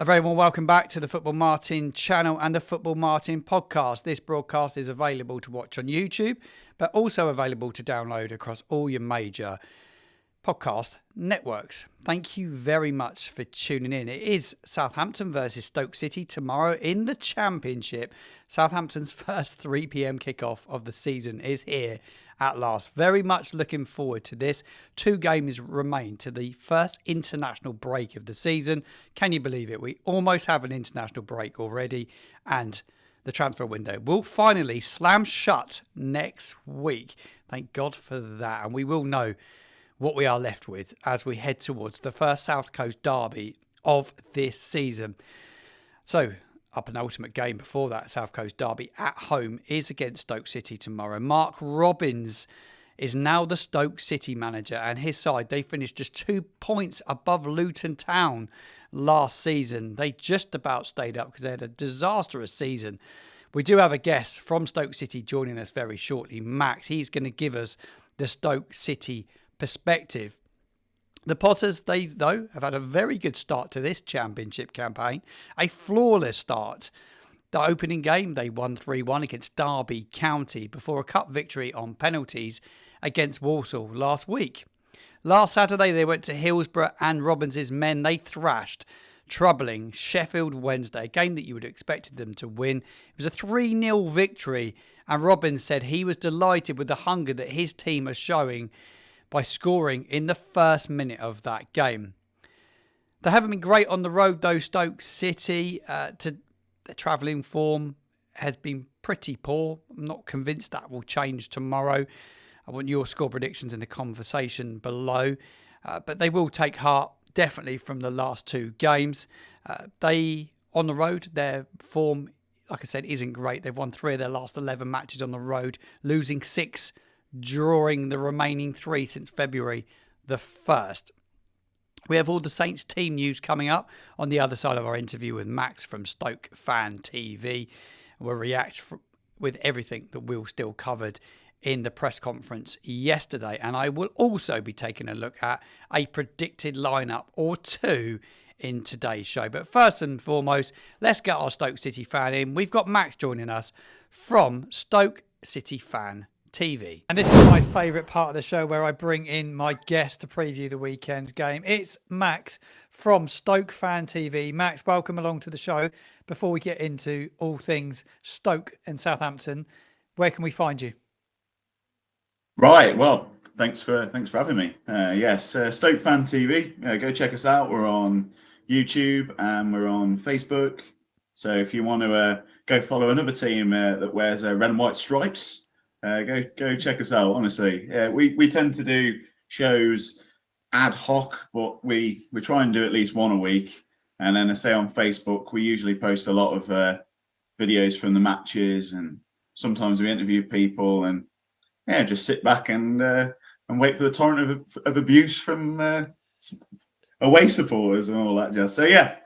A very warm welcome back to the Football Martin channel and the Football Martin podcast. This broadcast is available to watch on YouTube, but also available to download across all your major podcast networks. Thank you very much for tuning in. It is Southampton versus Stoke City tomorrow in the Championship. Southampton's first 3 p.m. kickoff of the season is here at last. Very much looking forward to this. 2 games remain to the first international break of the season. Can you believe it? We almost have an international break already, and the transfer window will finally slam shut next week. Thank God for that. And we will know what we are left with as we head towards the first South Coast derby of this season. So, our penultimate game before that South Coast derby at home is against Stoke City tomorrow. Mark Robins is now the Stoke City manager, and his side, they finished just 2 points above Luton Town last season. They just about stayed up because they had a disastrous season. We do have a guest from Stoke City joining us very shortly, Max. He's going to give us the Stoke City perspective. The Potters, they, though, have had a very good start to this championship campaign. A flawless start. The opening game, they won 3-1 against Derby County before a cup victory on penalties against Walsall last week. Last Saturday, they went to Hillsborough and Robbins' men. They thrashed troubling Sheffield Wednesday, a game that you would have expected them to win. It was a 3-0 victory, and Robbins said he was delighted with the hunger that his team are showing by scoring in the first minute of that game. They haven't been great on the road though. Stoke City, their travelling form has been pretty poor. I'm not convinced that will change tomorrow. I want your score predictions in the conversation below. But they will take heart definitely from the last 2 games. They, on the road, their form, like I said, isn't great. They've won 3 of their last 11 matches on the road, losing 6, drawing the remaining 3 since February the 1st. We have all the Saints team news coming up on the other side of our interview with Max from Stoke Fan TV. We'll react with everything that Will still covered in the press conference yesterday. And I will also be taking a look at a predicted lineup or 2 in today's show. But first and foremost, let's get our Stoke City fan in. We've got Max joining us from Stoke City Fan TV. And this is my favourite part of the show where I bring in my guest to preview the weekend's game. It's Max from Stoke Fan TV. Max, welcome along to the show. Before we get into all things Stoke and Southampton, where can we find you? Right, well, thanks for having me. Yes, Stoke Fan TV. Go check us out. We're on YouTube and we're on Facebook. So if you want to go follow another team that wears red and white stripes, go check us out. Honestly, we tend to do shows ad hoc, but we try and do at least 1 a week. And then I say on Facebook, we usually post a lot of videos from the matches, and sometimes we interview people, and just sit back and wait for the torrent of abuse from away supporters and all that jazz. So yeah,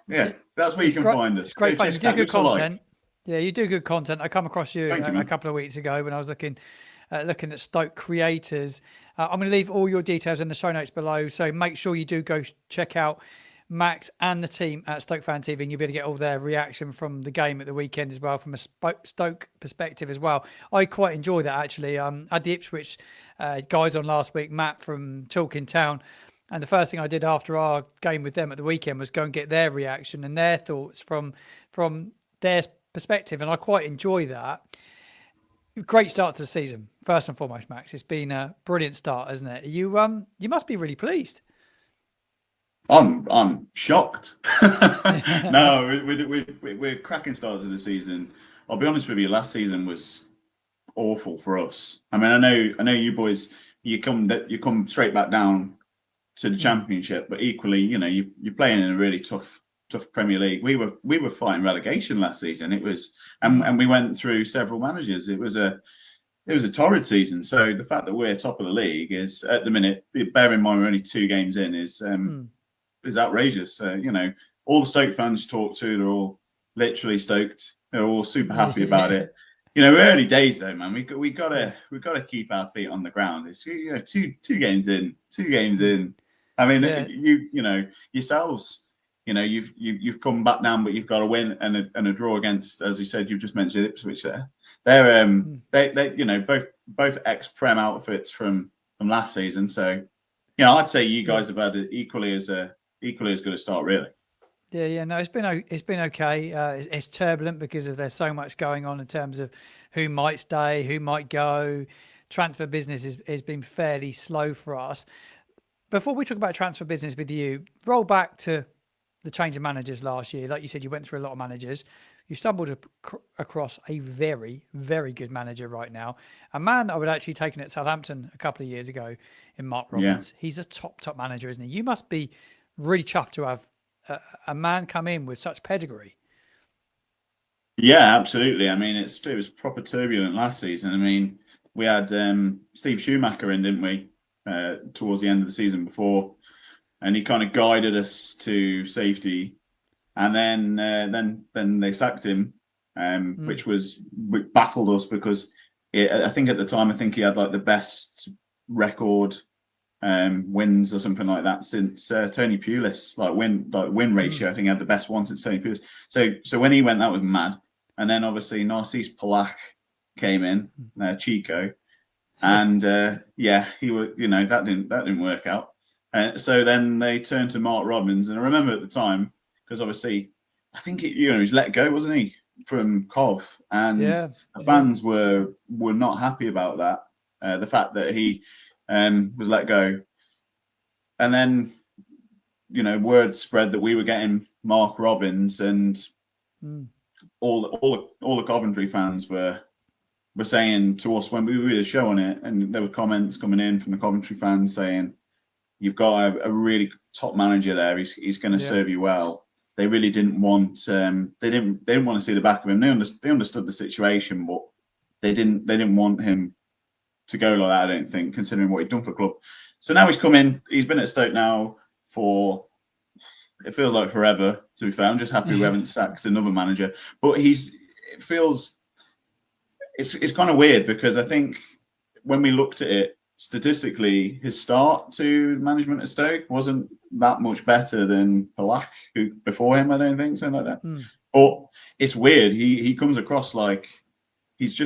that's where you can find us. It's great fun. You do good content. Yeah, you do good content. I come across you a couple of weeks ago when I was looking at Stoke creators. I'm going to leave all your details in the show notes below, so make sure you do go check out Max and the team at Stoke Fan TV, and you'll be able to get all their reaction from the game at the weekend as well, from a Stoke perspective as well. I quite enjoy that, actually. I had the Ipswich guys on last week, Matt from Talking Town, and the first thing I did after our game with them at the weekend was go and get their reaction and their thoughts from their perspective, and I quite enjoy that. Great start to the season, first and foremost, Max. It's been a brilliant start, hasn't it? You must be really pleased. I'm shocked. No, we're cracking starts of the season. I'll be honest with you. Last season was awful for us. I mean, I know you boys. You come straight back down to the Championship, but equally, you're playing in a really tough Premier League. We were fighting relegation last season. It was, and we went through several managers. It was a torrid season. So the fact that we're top of the league is, at the minute, bear in mind we're only 2 games in, is outrageous. All the Stoke fans you talk to, they're all literally stoked. They're all super happy about it. Early days though, man. We gotta keep our feet on the ground. It's two games in. I mean, yourselves. you've come back down, but you've got a win and a draw against, as you said, you've just mentioned Ipswich there. They're both ex-Prem outfits from last season. So I'd say you guys have had equally as good a start, really. Yeah. No, it's been okay. It's turbulent because there's so much going on in terms of who might stay, who might go. Transfer business has been fairly slow for us. Before we talk about transfer business with you, roll back to the change of managers last year. Like you said, you went through a lot of managers. You stumbled across a very, very good manager right now. A man that I would actually taken at Southampton a couple of years ago in Mark Robbins. Yeah. He's a top manager, isn't he? You must be really chuffed to have a man come in with such pedigree. Yeah, absolutely. I mean, it was proper turbulent last season. I mean, we had Steve Schumacher in, didn't we, towards the end of the season before, and he kind of guided us to safety. And then they sacked him, which baffled us because I think at the time he had like the best record wins or something like that since Tony Pulis, win ratio. I think he had the best one since Tony Pulis. So when he went, that was mad. And then obviously Narcís Palach came in, Chico, and he was that didn't work out. So then they turned to Mark Robbins, and I remember at the time, because obviously I think he was let go, wasn't he, from Cov, and the fans were not happy about that, the fact that he was let go. And then word spread that we were getting Mark Robbins, and all the Coventry fans were saying to us when we were showing it, and there were comments coming in from the Coventry fans saying, "You've got a really top manager there. He's going to serve you well." They really didn't want they didn't want to see the back of him. They understood the situation, but they didn't want him to go like that, I don't think, considering what he'd done for the club. So now he's come in. He's been at Stoke now for, it feels like forever, to be fair. I'm just happy we haven't sacked another manager. But it's kind of weird because I think when we looked at it statistically, his start to management at Stoke wasn't that much better than Palach, who before him, I don't think, something like that. But it's weird. He comes across like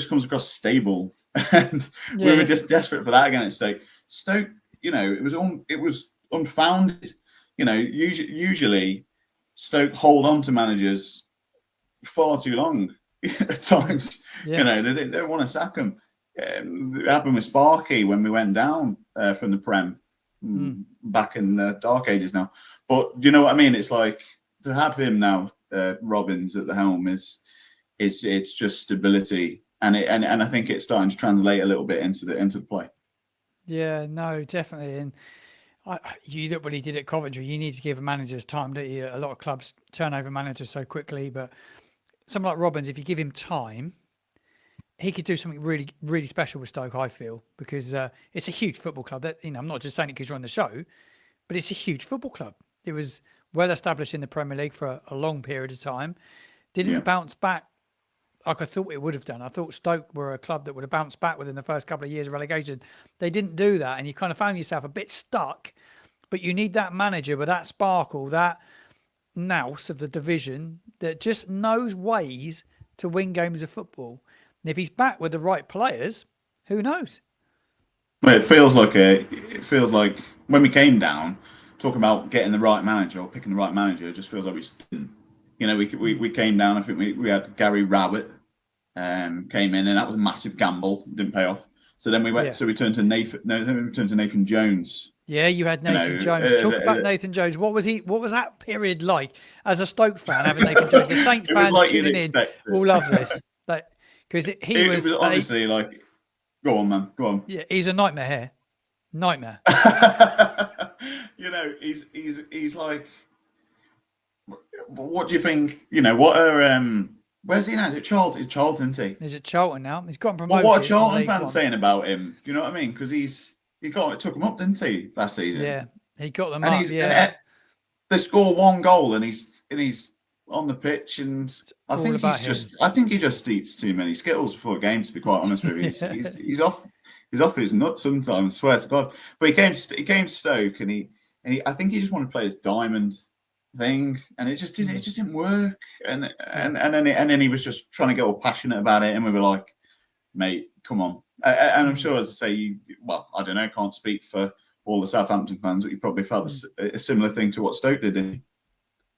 comes across stable, and we were just desperate for that again at Stoke. Stoke, it was unfounded. Usually Stoke hold on to managers far too long at times. They don't want to sack them. It happened with Sparky when we went down from the Prem back in the dark ages now. But do you know what I mean? It's like to have him now, Robbins at the helm it's just stability, and I think it's starting to translate a little bit into the play. Yeah, no, definitely. And you look what he did at Coventry. You need to give managers time, don't you? A lot of clubs turn over managers so quickly, but someone like Robbins, if you give him time, he could do something really, really special with Stoke, I feel, because it's a huge football club. That I'm not just saying it because you're on the show, but it's a huge football club. It was well established in the Premier League for a long period of time. Didn't bounce back like I thought it would have done. I thought Stoke were a club that would have bounced back within the first couple of years of relegation. They didn't do that, and you kind of found yourself a bit stuck. But you need that manager with that sparkle, that nous of the division that just knows ways to win games of football. And if he's back with the right players, who knows? Well, it feels like when we came down, talking about getting the right manager or picking the right manager, it just feels like we just didn't. We came down. I think we had Gary Rowett came in, and that was a massive gamble. Didn't pay off. So then we went. Yeah. So we turned to Nathan. No, then we turned to Nathan Jones. Yeah, you had Nathan Jones. Talk about Nathan Jones. What was that period like as a Stoke fan having Nathan Jones? The Saints fans tuning in will love this. Because he was honestly like. Go on, man. Go on. Yeah, he's a nightmare here. Nightmare. He's like. What do you think? What are where's he now? Is it Charlton? He's Charlton, isn't he? He's at Charlton now. He's gotten promoted. What are Charlton fans saying about him? Do you know what I mean? Because he took him up, didn't he, last season? Yeah, he got them up. They score one goal, and he's on the pitch, and I think he just eats too many Skittles before a game. To be quite honest with you, he's off his nuts sometimes. Swear to God. But he came to Stoke, and I think he just wanted to play as Diamond. thing, and it just didn't work. And then he was just trying to get all passionate about it, and we were like, mate, come on. And I'm sure, as I say, I don't know, can't speak for all the Southampton fans, but you probably felt a similar thing to what Stoke did, didn't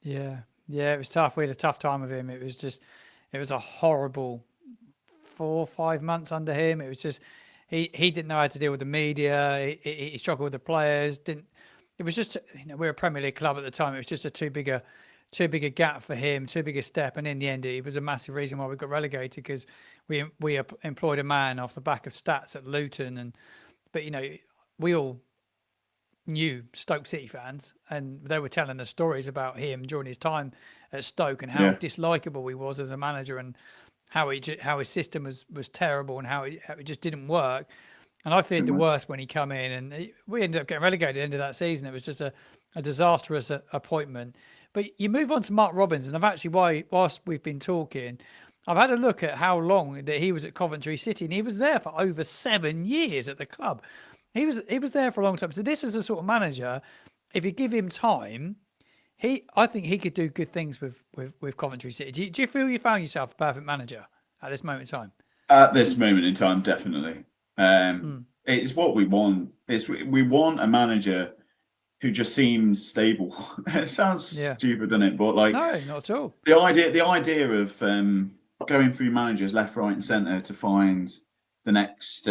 you? Yeah, it was tough. We had a tough time with him. It was a horrible 4 or 5 months under him. It was just he didn't know how to deal with the media. He struggled with the players. Didn't It was just, we were a Premier League club at the time. It was just a too big a gap for him, too big a step. And in the end, it was a massive reason why we got relegated, because we employed a man off the back of stats at Luton. But we all knew Stoke City fans, and they were telling the stories about him during his time at Stoke and how dislikable he was as a manager, and how his system was terrible, and how it just didn't work. And I feared the worst when he come in, and we ended up getting relegated at the end of that season. It was just a disastrous appointment. But you move on to Mark Robins, and I've actually, whilst we've been talking, I've had a look at how long that he was at Coventry City, and he was there for over 7 years at the club. He was there for a long time. So this is a sort of manager, if you give him time, I think he could do good things with Coventry City. Do you feel you found yourself a perfect manager at this moment in time? At this moment in time, definitely. It's what we want. We want a manager who just seems stable. It sounds stupid, doesn't it? But no, not at all. The idea of going through managers left, right, and centre to find the next,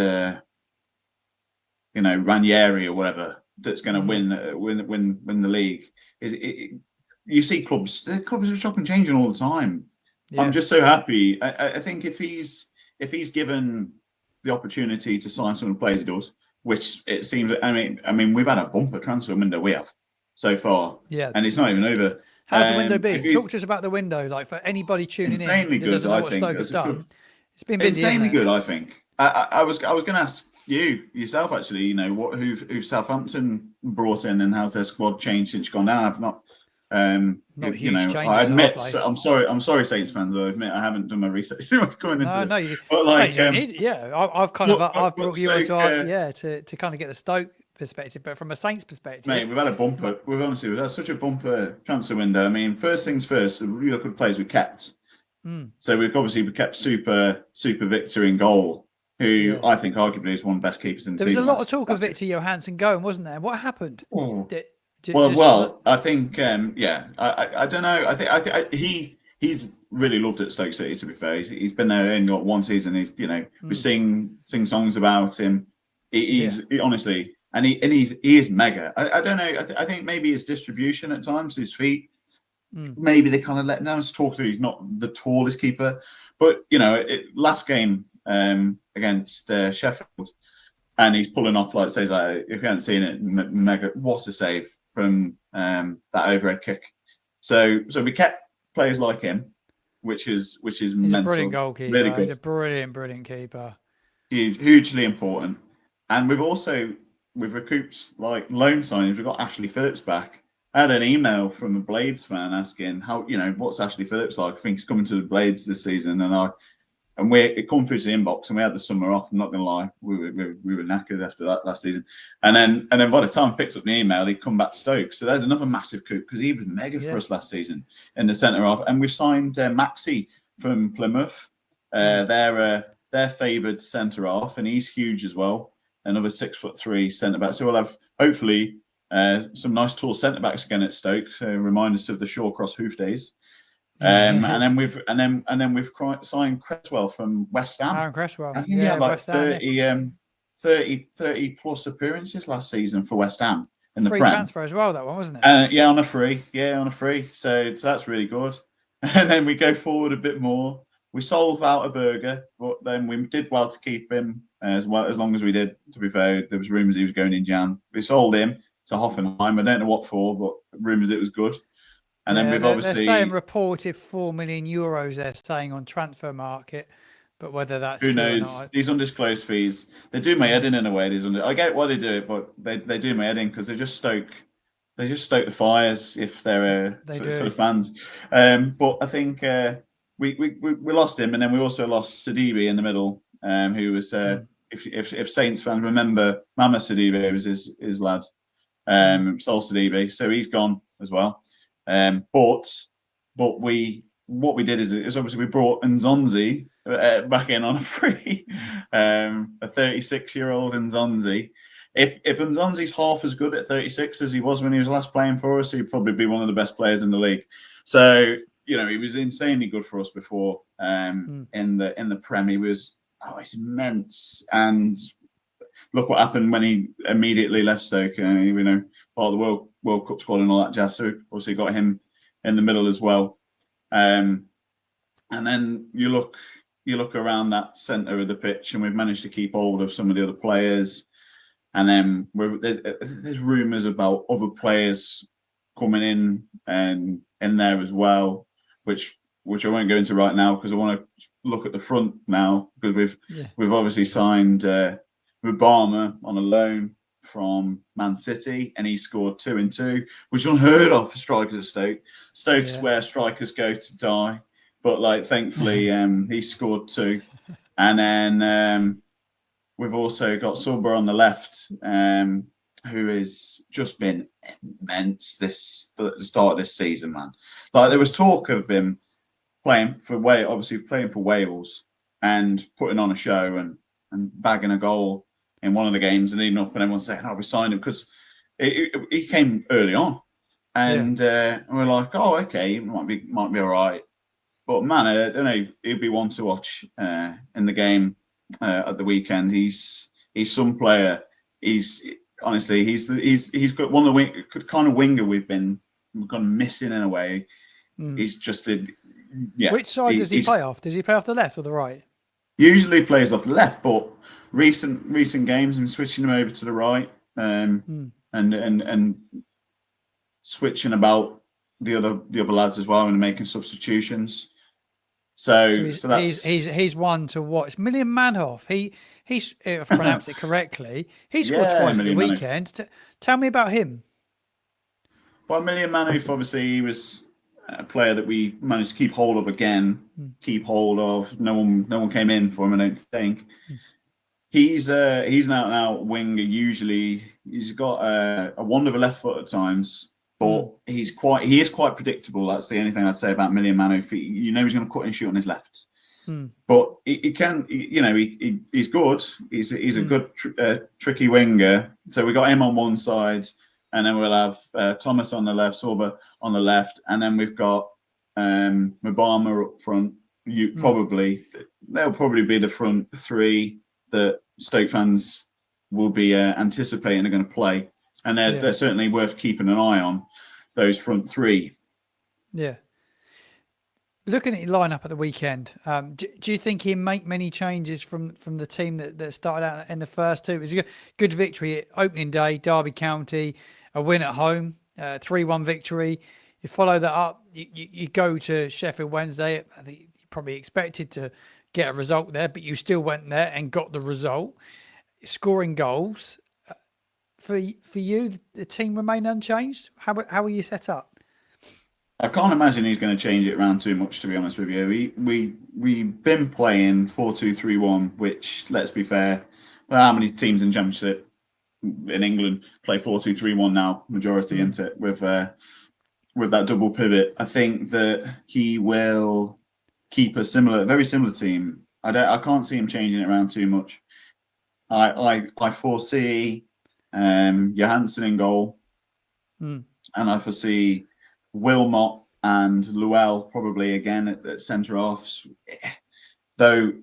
Ranieri or whatever that's going to win the league you see clubs are chopping changing all the time. I'm just so happy. I think if he's given the opportunity to sign some of the players he does, which it seems. I mean, we've had a bumper transfer window so far, and it's not even over. How's the window been? Talk to us about the window, like for anybody tuning in that doesn't know what Stoke has done. It's been busy, insanely good, I think. I was going to ask yourself actually. Who Southampton brought in, and how's their squad changed since you've gone down? I've not. Not huge changes. I admit, I'm sorry, Saints fans. I admit I haven't done my research coming into this. But I've brought you on to kind of get the Stoke perspective, but from a Saints perspective, mate, we've had a bumper. We've had such a bumper transfer window. I mean, first things first, we look at the players we kept. So we've kept Super Victor in goal, who I think arguably is one of the best keepers in the season. There was a lot of talk of Victor Johansson going, wasn't there? What happened? I think, I don't know. I think he's really loved at Stoke City. To be fair, he's been there in one season. We sing songs about him. He honestly, and he is mega. I don't know. I think maybe his distribution at times, his feet, maybe they kind of let us talk to. He's not the tallest keeper, but last game against Sheffield, and he's pulling off if you haven't seen it, mega. What a save from that overhead kick. So we kept players like him, which is he's mental. A brilliant goalkeeper. Really good. He's a brilliant keeper. Hugely important. And we've recouped loan signings. We've got Ashley Phillips back. I had an email from a Blades fan asking how what's Ashley Phillips like. I think he's coming to the Blades this season, and it come through to the inbox, and we had the summer off. I'm not going to lie, we were knackered after that last season. And then by the time I picked up the email, he'd come back to Stoke. So there's another massive coup, because he was mega for us last season in the centre half. And we've signed Maxi from Plymouth. They're favoured centre half, and he's huge as well. Another 6'3" centre back. So we'll have hopefully some nice tall centre backs again at Stoke. Remind us of the Shawcross Hoof days. And then we've signed Cresswell from West Ham. Aaron Cresswell. I think he had 30 plus appearances last season for West Ham in the free Prem. Transfer as well, that one, wasn't it? On a free. So that's really good. And then we go forward a bit more. We sold Wouterberger, but then we did well to keep him as long as we did. To be fair, there was rumours he was going in Jan. We sold him to Hoffenheim. I don't know what for, but rumours it was good. And then we've obviously... They're saying reported €4 million, they're saying, on transfer market, but whether that's who true knows? Or not. These undisclosed fees, they do my head in a way. I get why they do it, but they do my head in because they just stoke the fires if they're for the fans. But I think we lost him, and then we also lost Sidibe in the middle, who was if Saints fans remember, Mama Sidibe was his lad, Sol Sidibe, so he's gone as well. But what we did is obviously we brought Nzonzi back in on a free, a 36-year-old Nzonzi. If Nzonzi's half as good at 36 as he was when he was last playing for us, he'd probably be one of the best players in the league. So he was insanely good for us before. In the Prem, he's immense. And look what happened when he immediately left Stoke. Part of the World Cup squad and all that jazz. So obviously got him in the middle as well. And then you look around that centre of the pitch, and we've managed to keep hold of some of the other players. And then there's rumours about other players coming in and in there as well, which I won't go into right now because I want to look at the front now, because we've obviously signed Obama on a loan from Man City, and he scored 2 and 2, which is unheard of for strikers at Stoke. Stoke's where strikers go to die, but thankfully he scored 2, and then we've also got Silber on the left, who has just been immense the start of this season, man. There was talk of him playing for Wales and putting on a show and bagging a goal in one of the games, and even up, and everyone's saying, "Oh, we signed him," because he came early on, and we're like, "Oh, okay, might be all right." But man, I don't know, he'd be one to watch in the game at the weekend. He's some player. He's got one of the kind of winger we've gone missing in a way. He's just Which side does he play off? Does he play off the left or the right? Usually plays off the left, but recent games I'm switching him over to the right, and switching about the other lads as well and making substitutions. So that's he's one to watch. Million Manhoff. He's if I pronounce it correctly, he scored twice at the weekend. Tell me about him. Well, Million Manhoff, obviously, he was a player that we managed to keep hold of again. No one came in for him, I don't think. He's an out winger. Usually, he's got a wonderful left foot at times, but he is quite predictable. That's the only thing I'd say about Million Manhoff. He's going to cut and shoot on his left, but he can. He's good. He's a good tricky winger. So we got him on one side, and then we'll have Thomas on the left, Sorba on the left, and then we've got Mabama up front. They'll probably be the front 3 that Stoke fans will be anticipating are going to play, and they're certainly worth keeping an eye on, those front 3. Yeah. Looking at your lineup at the weekend, do you think he'll make many changes from the team that started out in the first 2? It was a good victory at opening day, Derby County, a win at home, 3-1 victory. You follow that up, you go to Sheffield Wednesday. I think you probably expected to get a result there, but you still went there and got the result, scoring goals. For you, the team remain unchanged. How are you set up? I can't imagine he's going to change it around too much, to be honest with you. We've been playing 4-2-3-1, which, let's be fair, how many teams in Championship in England play 4-2-3-1 now? Majority, isn't it? With that double pivot, I think that he will keep a very similar team. I can't see him changing it around too much. I foresee Johansson in goal, and I foresee Wilmot and Llewell probably again at centre halves. Though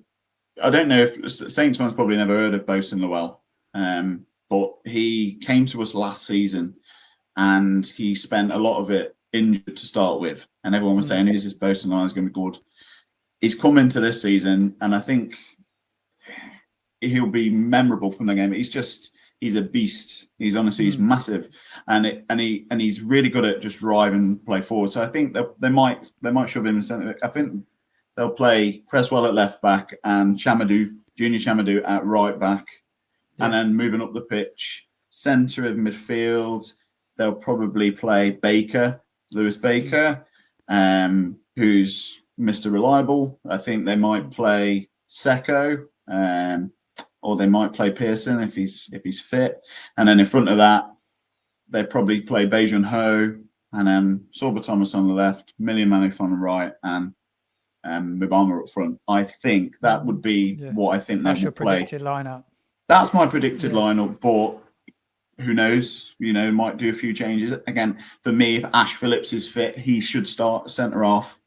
I don't know if Saints fans probably never heard of Bosun Llewell, but he came to us last season and he spent a lot of it injured to start with, and everyone was saying, "Is this Bosun Llewell is going to be good?" He's come into this season, and I think he'll be memorable from the game. He's a beast. He's massive, and he's really good at just driving play forward. So I think they might shove him in centre. I think they'll play Cresswell at left back and Junior Chamadou at right back, and then moving up the pitch, centre of midfield, they'll probably play Lewis Baker, who's Mr. Reliable. I think they might play Seko, or they might play Pearson if he's fit. And then in front of that, they probably play Beijing Ho and Sorba Thomas on the left, Million Manif on the right, and Mibama up front. I think that would be what I think they That's will your play. predicted lineup. That's my predicted lineup, but who knows? Might do a few changes. Again, for me, if Ash Phillips is fit, he should start centre half.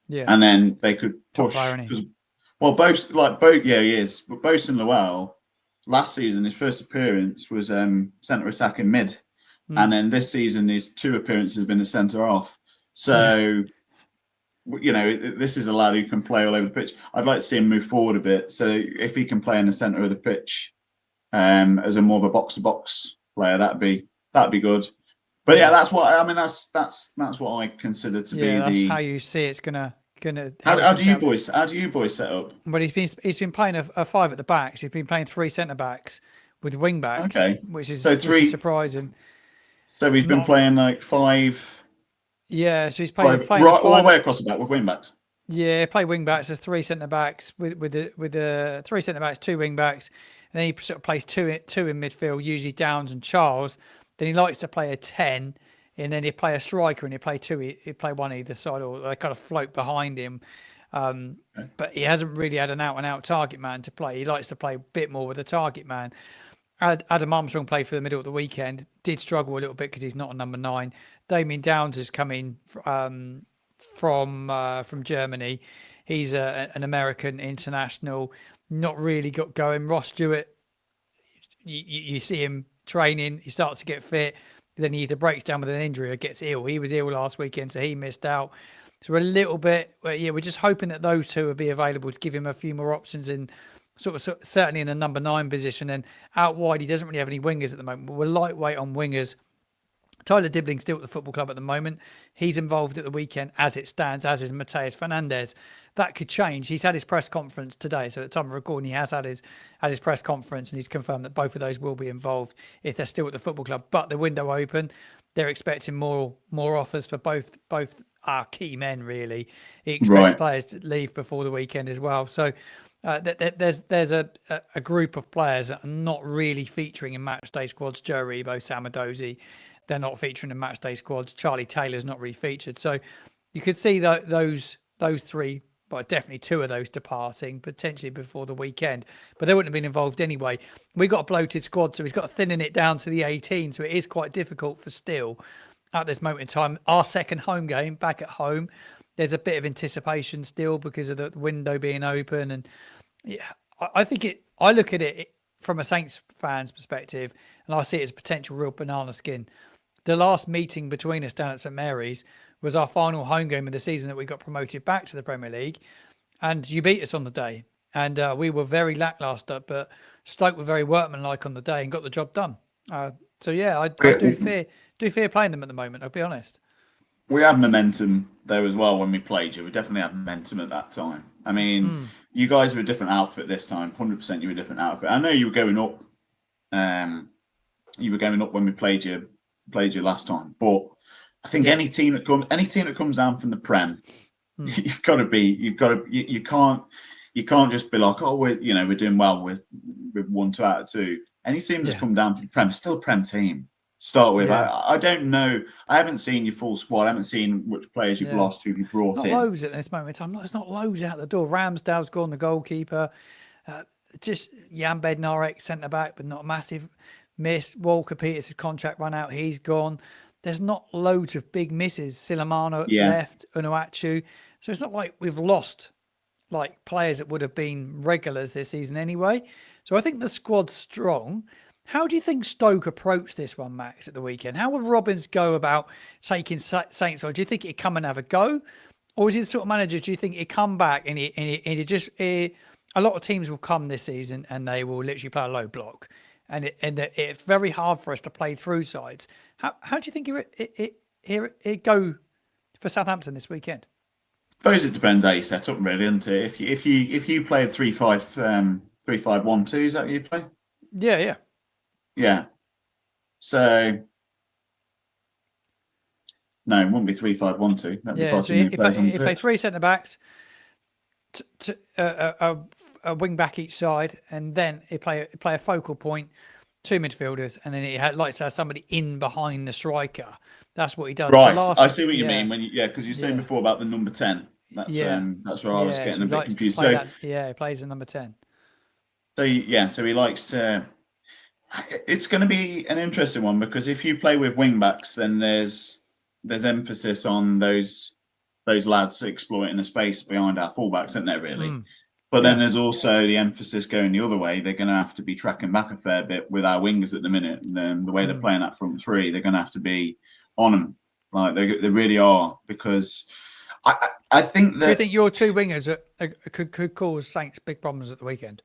Yeah. And then they could push. Top player, Because, he is. But Bosun Lowell, last season, his first appearance was centre attacking mid. And then this season, his 2 appearances have been a centre half. So, this is a lad who can play all over the pitch. I'd like to see him move forward a bit. So if he can play in the centre of the pitch as a more of a box-to-box player, that'd be good. But that's what I mean. That's what I consider to be that's the. how you see it's gonna. How do you boys set up? Well, he's been playing a 5 at the backs. He's been playing 3 centre backs with wing backs, which is surprising. So he's been playing like 5. Yeah, so he's playing all the way across the back with wing backs. Yeah, play wing backs. There's 3 centre backs with the 3 centre backs, 2 wing backs, and then he sort of plays two in midfield, usually Downs and Charles. Then he likes to play a 10, and then he play a striker, and he play 2. He play one either side, or they kind of float behind him. But he hasn't really had an out-and-out target man to play. He likes to play a bit more with a target man. Adam Armstrong played for the middle at the weekend. Did struggle a little bit because he's not a number 9. Damien Downs has come in from Germany. He's an American international. Not really got going. Ross Stewart, you see him training. He starts to get fit. Then he either breaks down with an injury or gets ill. He was ill last weekend, so he missed out. So we're a little bit, we're just hoping that those 2 will be available to give him a few more options in certainly in a number 9 position. And out wide, he doesn't really have any wingers at the moment. But we're lightweight on wingers. Tyler Dibling's still at the football club at the moment. He's involved at the weekend as it stands, as is Mateus Fernandez. That could change. He's had his press conference today. So at the time of recording, he has had his press conference, and he's confirmed that both of those will be involved if they're still at the football club. But the window open, they're expecting more offers for both our key men, really. He expects players to leave before the weekend as well. So there's a group of players that are not really featuring in matchday squads. Joe Rebo, Samadozi, they're not featuring in matchday squads. Charlie Taylor's not really featured. So you could see those 3, but definitely 2 of those departing potentially before the weekend. But they wouldn't have been involved anyway. We got a bloated squad, so he's got to thinning it down to the 18. So it is quite difficult for Steele at this moment in time. Our second home game back at home, there's a bit of anticipation still because of the window being open. And I look at it from a Saints fan's perspective, and I see it as potential real banana skin. The last meeting between us down at St Mary's was our final home game of the season that we got promoted back to the Premier League, and you beat us on the day. And we were very lacklustre, but Stoke were very workmanlike on the day and got the job done. I do fear playing them at the moment, I'll be honest. We had momentum there as well when we played you. We definitely had momentum at that time. I mean, you guys were a different outfit this time. 100% you were a different outfit. I know you were going up. You were going up when we played you last time. But I think any team that comes down from the Prem, you can't just be like, oh, we're doing well with 1, 2 out of 2. Any team that's come down from the Prem is still a Prem team. Start with. I don't know. I haven't seen your full squad. I haven't seen which players you've lost, who you've brought in. Not loads at this moment in time. There's not loads out the door. Ramsdale's gone, the goalkeeper. Just Jan Bednarek, centre back, but not a massive miss. Walker Peters' contract run out. He's gone. There's not loads of big misses. Silamano left, Unuachu. So it's not like we've lost like players that would have been regulars this season anyway. So I think the squad's strong. How do you think Stoke approach this one, Max, at the weekend? How would Robbins go about taking Saints on? Do you think he'd come and have a go? Or is he the sort of manager, do you think he'd come back and a lot of teams will come this season and they will literally play a low block. And it's very hard for us to play through sides. How do you think it go for Southampton this weekend? I suppose it depends how you set up, really, doesn't it? If you play a 3-5-1-2, is that what you play? Yeah. Yeah. So no, it wouldn't be 3-5-1-2. That'd be far too many players on the pitch. He play 3 centre backs, a wing back each side, and then he play a focal point, 2 midfielders, and then he likes to have somebody in behind the striker That's what he does. So Right, last, I see what you yeah, mean because you were saying yeah, before about the number 10. yeah, That's where I was yeah. So getting a he bit likes to confused. play that. Yeah, he plays in number 10. So he likes to. It's going to be an interesting one because if you play with wing backs, then there's emphasis on those lads exploiting the space behind our fullbacks, isn't there? Really. But then Yeah. there's also the emphasis going the other way. They're going to have to be tracking back a fair bit with our wingers at the minute. And then the way they're playing that front three, they're going to have to be on them. Like they really are. Because I think Do you that think your two wingers could cause Saints big problems at the weekend?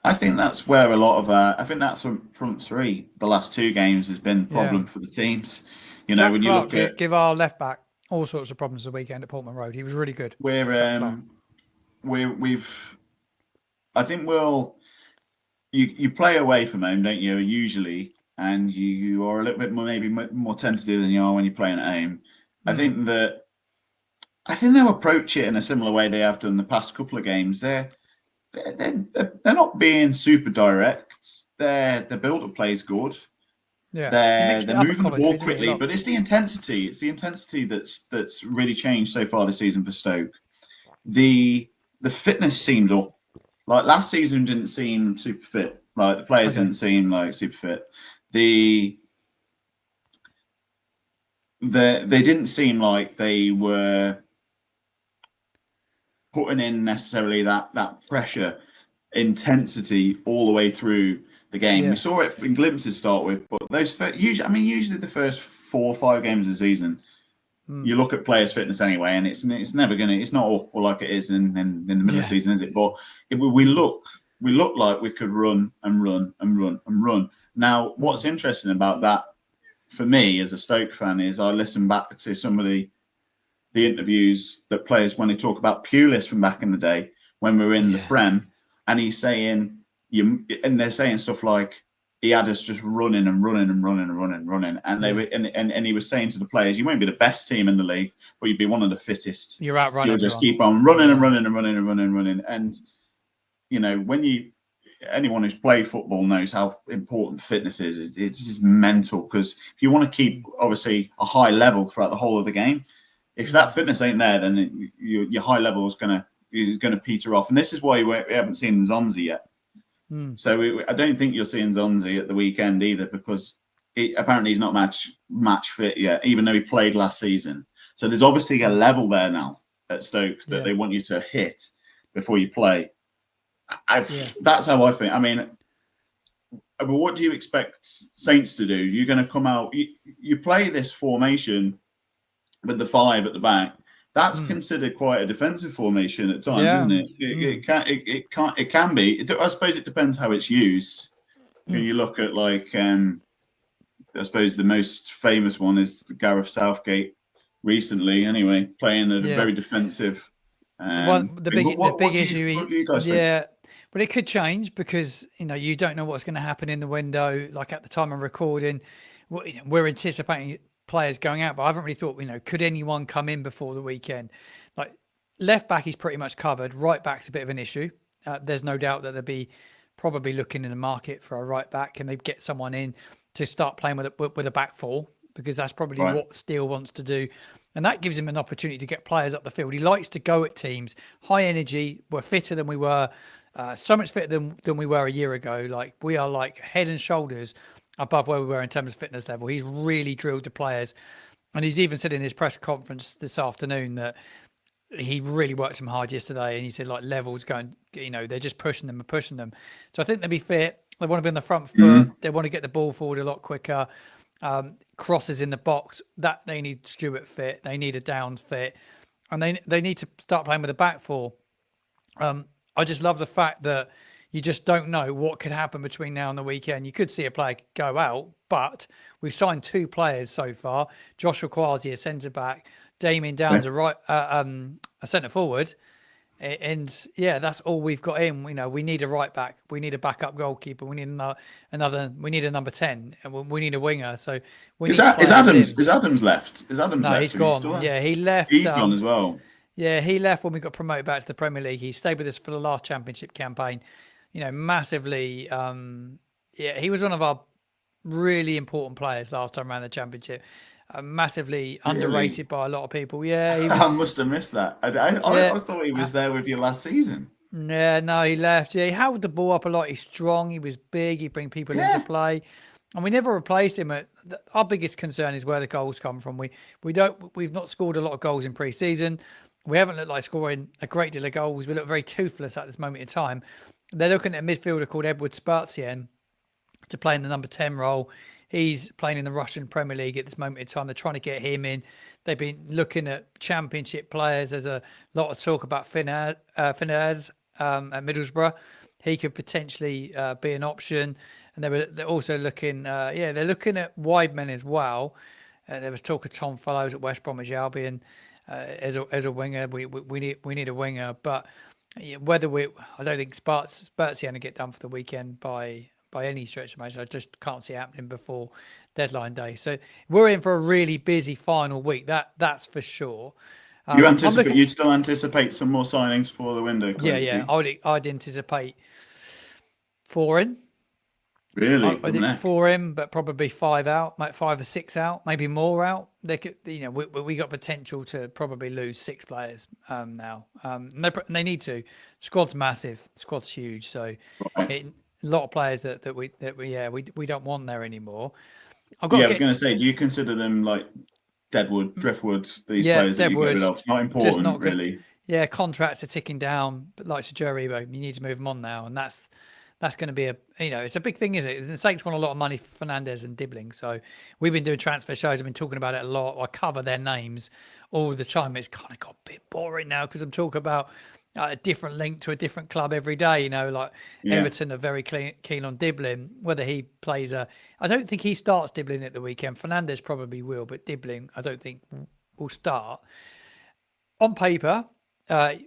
I think that's where a lot of I think that front three, the last two games, has been a Yeah. problem for the teams. You know, Jack when you Clark look at give our left back all sorts of problems the weekend at Portman Road. He was really good. where Jack Clark. we've I think you play away from home, don't you? Usually, and you are a little bit more maybe more tentative than you are when you're playing at home. I think that I think they'll approach it in a similar way they have done the past couple of games. They're not being super direct. Their build up play is good. Yeah. He mixed They're it up at moving the ball Coventry, didn't he? A quickly, lot. but it's the intensity. It's the intensity that's really changed so far this season for Stoke. The fitness seemed up. Like last season didn't seem super fit. Like the players Okay. didn't seem like super fit. The they didn't seem like they were putting in necessarily that pressure intensity all the way through the game. We Yeah. saw it in glimpses to start with, but usually the first 4 or 5 games of the season, you look at players' fitness anyway, and it's never it's not awful like it is in the middle of the Yeah. season, is it? But we look like we could run and run and run and run. Now, what's interesting about that for me as a Stoke fan is I listen back to some of the interviews that players when they talk about Pulis from back in the day when we were in the Yeah. Prem, and he's saying and they're saying stuff like he had us just running and running and running and running and running, and they were and he was saying to the players, you won't be the best team in the league, but you'd be one of the fittest. You're outrun You'll just everyone. keep on running and running and running and running and running, and you know when anyone who's played football knows how important fitness is. It's just mental because if you want to keep obviously a high level throughout the whole of the game, if that fitness ain't there, then your high level is gonna peter off. And this is why we haven't seen Zonzi yet. So I don't think you're seeing Zonzi at the weekend either because apparently he's not match fit yet, even though he played last season. So there's obviously a level there now at Stoke that they want you to hit before you play. That's how I think. I mean, but what do you expect Saints to do? You're going to come out. You play this formation with the 5 at the back. That's considered quite a defensive formation at times, Yeah. isn't it? It can be. I suppose it depends how it's used. When you look at like, I suppose the most famous one is Gareth Southgate recently. Anyway, playing at a Yeah. very defensive. The Thing. big What do you guys think? yeah, but it could change because you don't know what's going to happen in the window. Like at the time of recording, we're anticipating players going out, but I haven't really thought. Could anyone come in before the weekend? Like left back, he's pretty much covered. Right back's a bit of an issue. There's no doubt that they'll be probably looking in the market for a right back. Can they get someone in to start playing with a back four? Because that's probably Right. what Steele wants to do. And that gives him an opportunity to get players up the field. He likes to go at teams, high energy. We're fitter than we were, so much fitter than we were a year ago. Like we are like head and shoulders above where we were in terms of fitness level. He's really drilled the players. And he's even said in his press conference this afternoon that he really worked them hard yesterday. And he said like levels going, they're just pushing them and pushing them. So I think they'll be fit. They want to be on the front foot. They want to get the ball forward a lot quicker. Crosses in the box that they need Stewart fit, they need a Downs fit, and they need to start playing with a back four. I just love the fact that you just don't know what could happen between now and the weekend. You could see a player go out, but we've signed 2 players so far: Joshua Kwasi, a centre back, Damien Downs, a centre forward. And that's all we've got in. We need a right back, we need a backup goalkeeper, we need another. We need a number 10, and we need a winger. So we need players in. Is Adams left? Is Adams No, left? he's So he's still gone. there? Yeah, he left. He's gone as well. Yeah, he left when we got promoted back to the Premier League. He stayed with us for the last championship campaign. Massively. He was one of our really important players last time around the championship. massively Really? underrated by a lot of people. Yeah, he was. I must have missed that. Yeah, I thought he was there with you last season. yeah, no, he left. Yeah, he held the ball up a lot. He's strong. He was big. He'd bring people into Yeah. play, and we never replaced him. Our biggest concern is where the goals come from. We've not scored a lot of goals in pre-season. We haven't looked like scoring a great deal of goals. We look very toothless at this moment in time. They're looking at a midfielder called Edward Spartsien to play in the number 10 role. He's playing in the Russian Premier League at this moment in time. They're trying to get him in. They've been looking at championship players. There's a lot of talk about Finaz at Middlesbrough. He could potentially be an option. And they're also looking, they're looking at wide men as well. There was talk of Tom Fellows at West Bromwich Albion as a winger. We need a winger, but I don't think Spurt's going to get done for the weekend by any stretch of imagination. I just can't see it happening before deadline day. So we're in for a really busy final week. That's for sure. You'd still anticipate some more signings before the window closes? Yeah. I'd anticipate 4 in. Really? I think 4 in, but probably 5 out, 5 or 6 out, maybe more out. They could, we got potential to probably lose 6 players now. And they need to. Squad's massive. Squad's huge. So right. A lot of players that we don't want there anymore. I was going to say, do you consider them like Deadwood, Driftwood, these players that you get rid of? Not important, really. Yeah, contracts are ticking down, but like to Joe Rebo, you need to move them on now, and that's going to be it's a big thing, isn't it? The Saints want a lot of money for Fernandez and Dibbling, so we've been doing transfer shows. I've been talking about it a lot. I cover their names all the time. It's kind of got a bit boring now because I'm talking about a different link to a different club every day. Everton are very keen on Dibbling. Whether he plays I don't think he starts Dibbling at the weekend. Fernandez probably will, but Dibbling I don't think will start. On paper,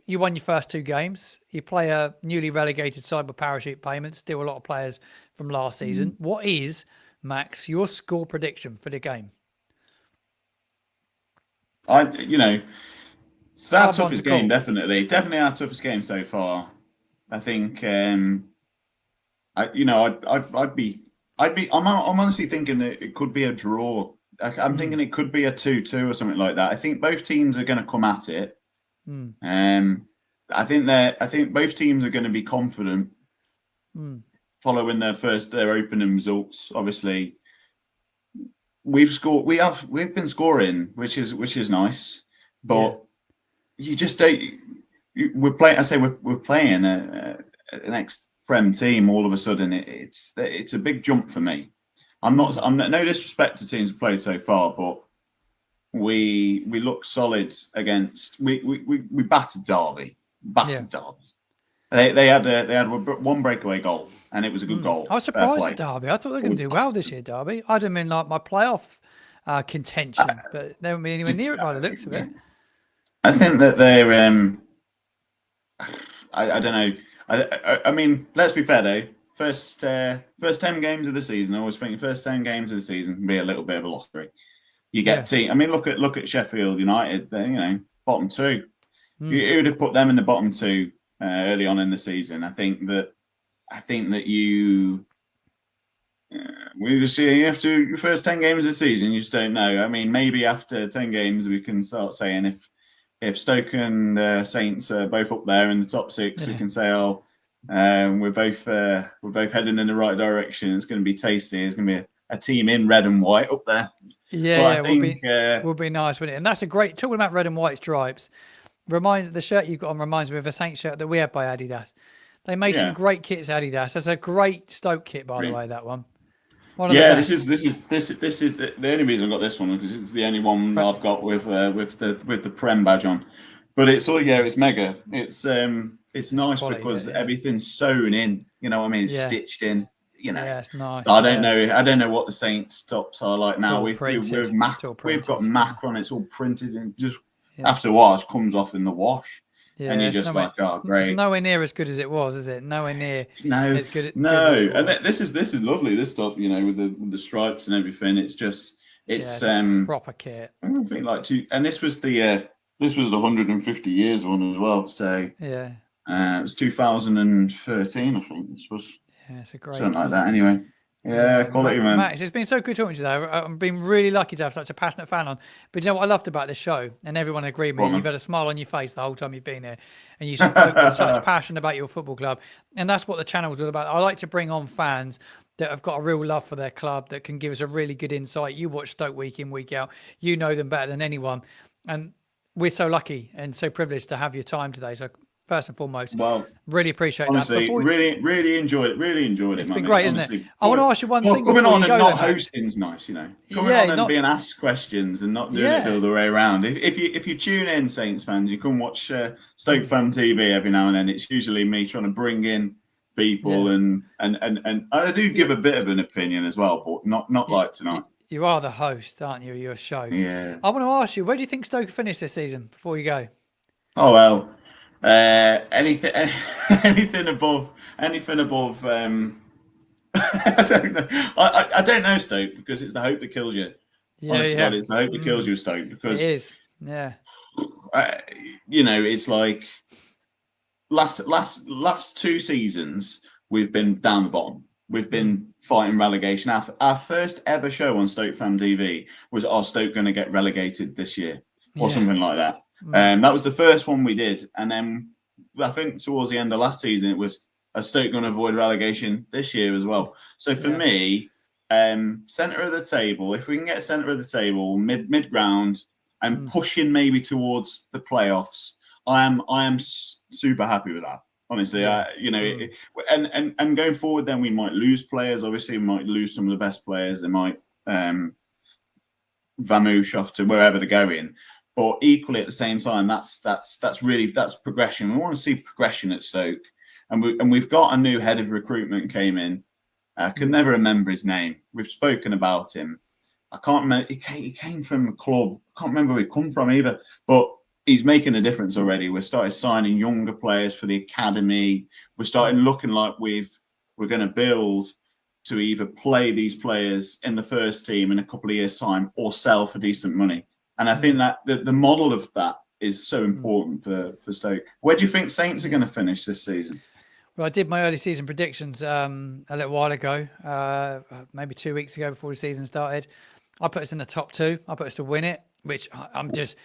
you won your first 2 games. You play a newly relegated side with parachute payments. Still a lot of players from last season. What is, Max, your score prediction for the game? It's our toughest game, definitely. Definitely our toughest game so far. I think. I'm honestly thinking that it could be a draw. I'm thinking it could be a 2-2 or something like that. I think both teams are going to come at it. I think both teams are going to be confident following their opening results. Obviously, we've been scoring, which is nice, but you just don't. We're playing. I say we're playing an ex-Prem team. All of a sudden, it's a big jump for me. I'm no disrespect to teams we've played so far, but we look solid against. We battered Derby. Derby. They had one breakaway goal, and it was a good goal. I was surprised at Derby. I thought they were going to do well this year, Derby. I didn't mean like my playoff contention, but they won't be anywhere near it by the looks of it. I think that they're. I don't know. I mean, let's be fair though. First 10 games of the season, I always think first 10 games of the season can be a little bit of a lottery. You get team. I mean, look at Sheffield United. They're, bottom 2. You would have put them in the bottom 2 early on in the season. I think that you after your first 10 games of the season, you just don't know. I mean, maybe after 10 games, we can start saying if Stoke and Saints are both up there in the top 6, we can say, we're both heading in the right direction. It's going to be tasty. It's going to be a team in red and white up there. Would be nice, wouldn't it? And that's a great, talking about red and white stripes, the shirt you've got on reminds me of a Saints shirt that we had by Adidas. They made some great kits, Adidas. That's a great Stoke kit, by the way, that one. This is the only reason I got this one, because it's the only one I've got with the Prem badge on. But it's it's mega. It's nice quality, because everything's sewn in. You know what I mean? It's stitched in. It's nice. I don't know what the Saints tops are like now. We've got Mac on. It's all printed, and just after a while, it comes off in the wash. Yeah, and you're just great. It's nowhere near as good as it was, is it? Nowhere near as good. And this is lovely. This stuff, with the stripes and everything. It's a proper kit. I don't think and this was the 150 years one as well. So it was 2013, I think. This was it's a great something like that. Anyway, Yeah, quality, man. Max, it's been so good talking to you. Though. I've been really lucky to have such a passionate fan on. But you know what I loved about this show, and everyone agreed with Go me. on, You've man. had a smile on your face the whole time you've been here, and you spoke with such passion about your football club, and that's what the channel's all about. I like to bring on fans that have got a real love for their club that can give us a really good insight. You watch Stoke week in, week out. You know them better than anyone, and we're so lucky and so privileged to have your time today. So first and foremost, Well, really appreciate that. honestly, really enjoyed it. Really enjoyed it, It's been man. great, isn't it? Honestly, I want to ask you one thing coming before on you and go, though, not Max. hosting's nice, you know. Coming Yeah, on and not being asked questions and not doing it the yeah. other way around. If you tune in, Saints fans, you can watch Stoke Mm. Fan TV every now and then. It's usually me trying to bring in people Yeah. and I do give You, a bit of an opinion as well, but not you, like tonight. you are the host, aren't you, of your show? Yeah. I want to ask you, where do you think Stoke finished this season before you go? Oh well. Anything anything above I don't know. I don't know, Stoke, because it's the hope that kills you. Yeah, Honest to God, yeah. it's the hope that kills you, Stoke. It Because is. Yeah. uh, it's like last 2 seasons we've been down the bottom. We've Mm. been fighting relegation. Our first ever show on Stoke Fan TV was, "Are Stoke going to get relegated this year?" or Yeah. something like that. Mm. That was the first one we did, and then I think towards the end of last season it was, "Are Stoke going to avoid relegation this year as well?" So for Yeah. me, centre of the table, if we can get centre of the table, mid ground, and Mm. pushing maybe towards the playoffs, I am super happy with that. Honestly, Yeah. Mm. and going forward, then we might lose players. Obviously, we might lose some of the best players. They might vamoosh off to wherever they're going. But equally, at the same time, that's progression. We want to see progression at Stoke, and we've got a new head of recruitment came in. I can Mm. never remember his name. We've spoken about him. I can't remember. He came from a club. I can't remember where he come from either. But he's making a difference already. We're started signing younger players for the academy. We're starting looking like we're going to build to either play these players in the first team in a couple of years' time or sell for decent money. And I think that the model of that is so important for Stoke. Where do you think Saints are going to finish this season? Well, I did my early season predictions a little while ago, maybe 2 weeks ago before the season started. I put us in the top two. I put us to win it, which I'm just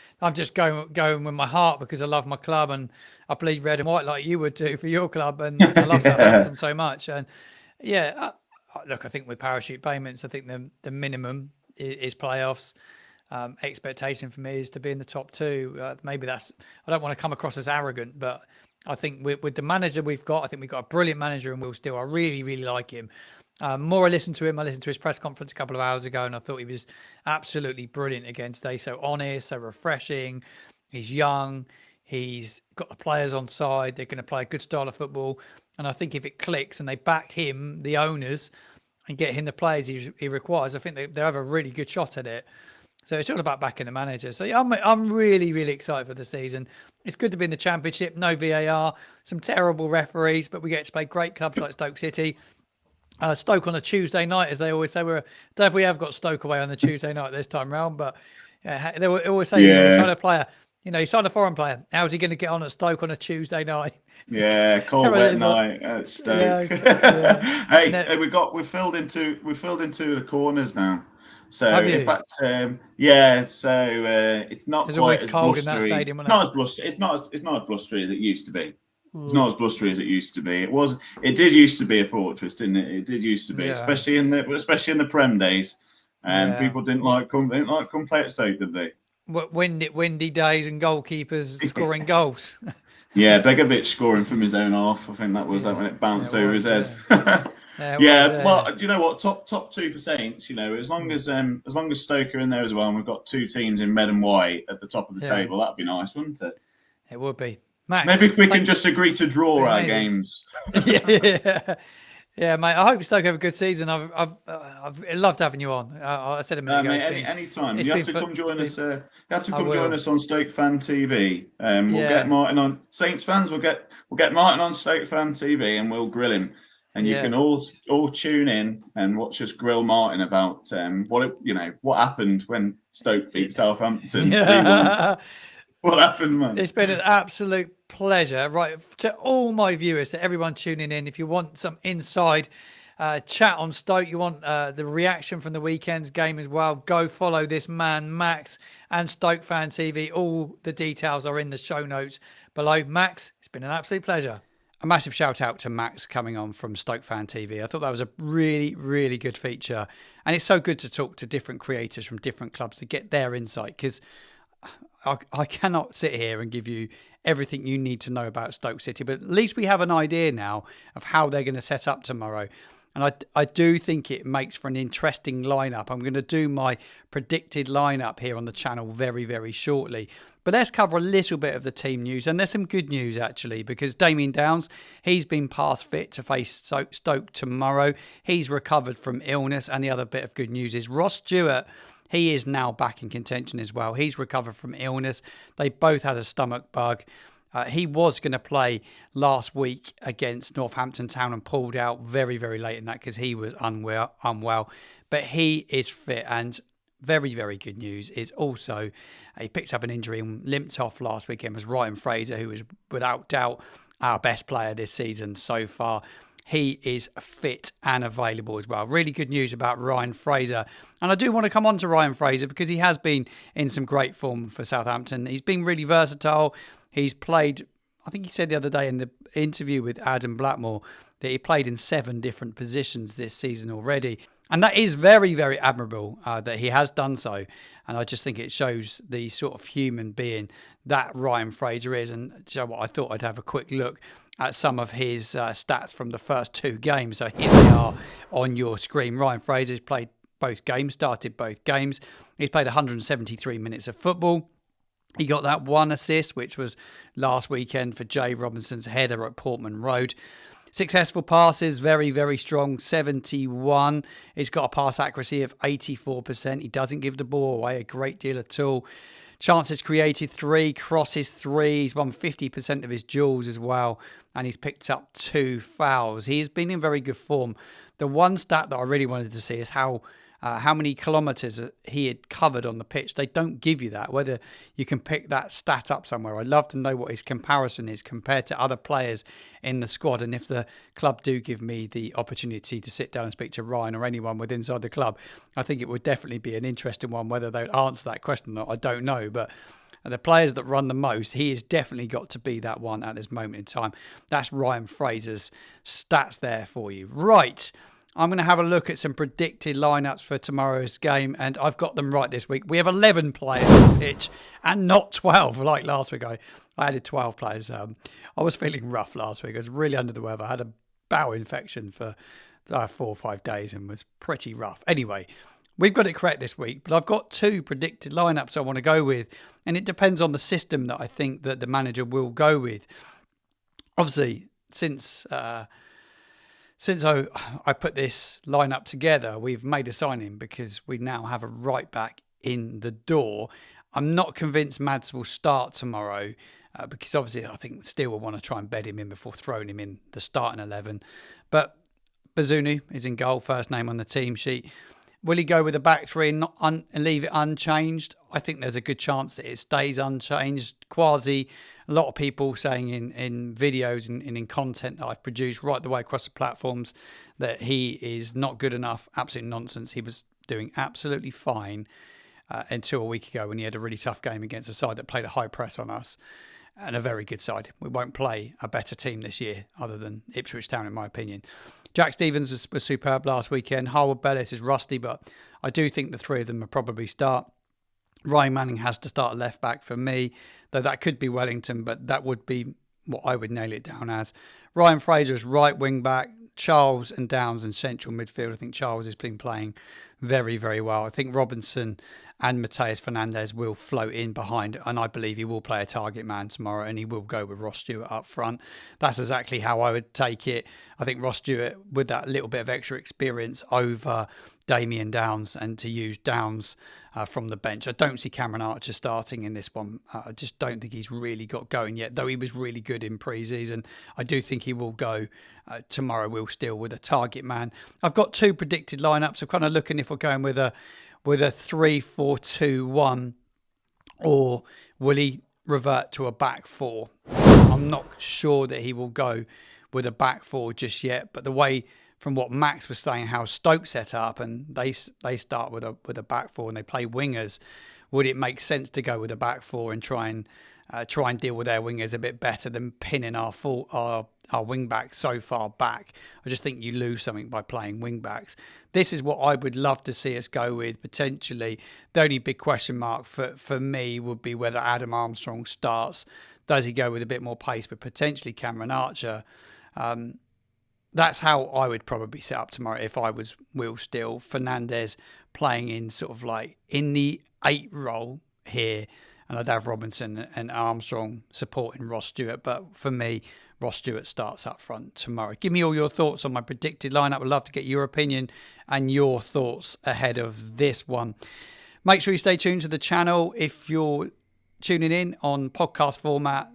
going with my heart because I love my club and I bleed red and white like you would do for your club, and I love Yeah. Southampton so much. And yeah, look, I think with parachute payments, I think the minimum is playoffs. Expectation for me is to be in the top two. Maybe that's, I don't want to come across as arrogant, but I think with the manager we've got, I think we've got a brilliant manager in Will Steele. I really, really like him. More I listened to him, I listened to his press conference a couple of hours ago, and I thought he was absolutely brilliant again today. So honest, so refreshing. He's young. He's got the players on side. They're going to play a good style of football. And I think if it clicks and they back him, the owners, and get him the players he requires, I think they have a really good shot at it. So it's all about backing the manager. So yeah, I'm really, really excited for the season. It's good to be in the Championship. No VAR, some terrible referees, but we get to play great clubs like Stoke City. Stoke on a Tuesday night, as they always say. I don't know if we have got Stoke away on the Tuesday night this time round, but they always say, you sign a player, you sign a foreign player. How's he going to get on at Stoke on a Tuesday night? Yeah, cold wet night at Stoke. Yeah. Hey, we've filled into the corners now. So Have in you? fact, yeah. So it's not It's quite always as cold in that blustery. stadium, isn't it? Not as blustery. It's not as blustery as it used to be. It's not as blustery as it used to be. It did used to be a fortress, didn't it? It did used to be, Yeah. especially in the Prem days. And Yeah. people didn't like come play at Stoke, did they? Windy days and goalkeepers scoring goals. Yeah, Begovic scoring from his own half. I think that was that Yeah. when it Yeah, bounced it over his was. head. Yeah, it was. Yeah, well, do you know what? Top two for Saints. As long Mm. as Stoke are in there as well, and we've got two teams in red and white at the top of the Yeah, table, that'd be nice, wouldn't it? it would be. Max, Maybe we can just agree to draw be our amazing. games. Yeah, yeah, mate. I hope Stoke have a good season. I've loved having you on. I said a minute ago, Mate, any time it's you have been to fun. come join us. You have to I come join will. us on Stoke Fan TV. We'll get Yeah, Martin on Saints fans. We'll get Martin on Stoke Fan TV, and we'll grill him. And you yeah. can all tune in and watch us grill Martin about what happened when Stoke beat Southampton 3-1. Yeah. What happened, man? It's been an absolute pleasure. Right, to all my viewers, to everyone tuning in, if you want some inside chat on Stoke, you want the reaction from the weekend's game as well, go follow this man, Max, and Stoke Fan TV. All the details are in the show notes below. Max, it's been an absolute pleasure. A massive shout out to Max coming on from Stoke Fan TV. I thought that was a really, really good feature. And it's so good to talk to different creators from different clubs to get their insight, because I cannot sit here and give you everything you need to know about Stoke City, but at least we have an idea now of how they're going to set up tomorrow. And I do think it makes for an interesting lineup. I'm going to do my predicted lineup here on the channel very, very shortly. But let's cover a little bit of the team news. And there's some good news, actually, because Damien Downs, he's been past fit to face Stoke tomorrow. He's recovered from illness. And the other bit of good news is Ross Stewart, he is now back in contention as well. He's recovered from illness. They both had a stomach bug. He was going to play last week against Northampton Town and pulled out very, very late in that because he was unwell. But he is fit, and very, very good news is also he picked up an injury and limped off last weekend was Ryan Fraser, who is without doubt our best player this season so far. He is fit and available as well. Really good news about Ryan Fraser. And I do want to come on to Ryan Fraser because he has been in some great form for Southampton. He's been really versatile. He's played, I think he said the other day in the interview with Adam Blackmore, that he played in 7 different positions this season already. And that is very, very admirable that he has done so. And I just think it shows the sort of human being that Ryan Fraser is. And you know what, I thought I'd have a quick look at some of his stats from the first 2 games. So here they are on your screen. Ryan Fraser's played both games, started both games. He's played 173 minutes of football. He got that 1 assist, which was last weekend for Jay Robinson's header at Portman Road. Successful passes, very, very strong, 71. He's got a pass accuracy of 84%. He doesn't give the ball away a great deal at all. Chances created 3, crosses 3. He's won 50% of his duels as well. And he's picked up 2 fouls. He's been in very good form. The one stat that I really wanted to see is how many kilometres he had covered on the pitch. They don't give you that, whether you can pick that stat up somewhere. I'd love to know what his comparison is compared to other players in the squad. And if the club do give me the opportunity to sit down and speak to Ryan or anyone within inside the club, I think it would definitely be an interesting one. Whether they would answer that question or not, I don't know. But the players that run the most, he has definitely got to be that one at this moment in time. That's Ryan Fraser's stats there for you. Right. I'm going to have a look at some predicted lineups for tomorrow's game, and I've got them right this week. We have 11 players on the pitch and not 12 like last week. I added 12 players. I was feeling rough last week. I was really under the weather. I had a bowel infection for 4 or 5 days and was pretty rough. Anyway, we've got it correct this week, but I've got 2 predicted lineups I want to go with, and it depends on the system that I think that the manager will go with. Obviously, since I put this lineup together, we've made a signing because we now have a right back in the door. I'm not convinced Mads will start tomorrow because obviously I think Steele will want to try and bed him in before throwing him in the starting 11. But Bazunu is in goal, first name on the team sheet. Will he go with a back 3 and leave it unchanged? I think there's a good chance that it stays unchanged. Quasi, a lot of people saying in videos and in content that I've produced right the way across the platforms that he is not good enough. Absolute nonsense. He was doing absolutely fine until a week ago when he had a really tough game against a side that played a high press on us and a very good side. We won't play a better team this year other than Ipswich Town, in my opinion. Jack Stevens was superb last weekend. Harwood Bellis is rusty, but I do think the 3 of them will probably start. Ryan Manning has to start left back for me, though that could be Wellington, but that would be what I would nail it down as. Ryan Fraser is right wing back. Charles and Downs in central midfield. I think Charles has been playing very, very well. I think Robinson and Mateus Fernandes will float in behind, and I believe he will play a target man tomorrow, and he will go with Ross Stewart up front. That's exactly how I would take it. I think Ross Stewart, with that little bit of extra experience over Damien Downs, and to use Downs from the bench. I don't see Cameron Archer starting in this one. I just don't think he's really got going yet, though he was really good in pre-season. I do think he will go tomorrow, Will Steele, with a target man. I've got 2 predicted lineups. I'm kind of looking if we're going with a 3-4-2-1, or will he revert to a back 4? I'm not sure that he will go with a back 4 just yet, but the way from what Max was saying, how Stoke set up, and they start with a back four and they play wingers. Would it make sense to go with a back four and try and deal with their wingers a bit better than pinning our wing backs so far back? I just think you lose something by playing wing backs. This is what I would love to see us go with potentially. The only big question mark for me would be whether Adam Armstrong starts. Does he go with a bit more pace, but potentially Cameron Archer? That's how I would probably set up tomorrow if I was Will Steele. Fernandez playing in sort of like in the 8 role here, and I'd have Robinson and Armstrong supporting Ross Stewart. But for me, Ross Stewart starts up front tomorrow. Give me all your thoughts on my predicted lineup. I'd love to get your opinion and your thoughts ahead of this one. Make sure you stay tuned to the channel. If you're tuning in on podcast format,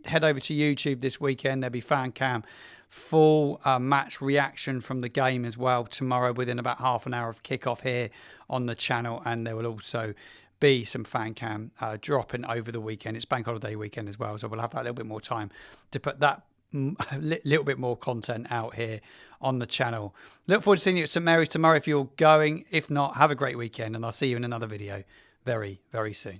head over to YouTube this weekend. There'll be fan cam full match reaction from the game as well tomorrow within about half an hour of kickoff here on the channel, and there will also be some fan cam dropping over the weekend. It's bank holiday weekend as well, so we'll have that little bit more time to put that little bit more content out here on the channel. Look forward to seeing you at St Mary's tomorrow if you're going. If not, have a great weekend, and I'll see you in another video very, very soon.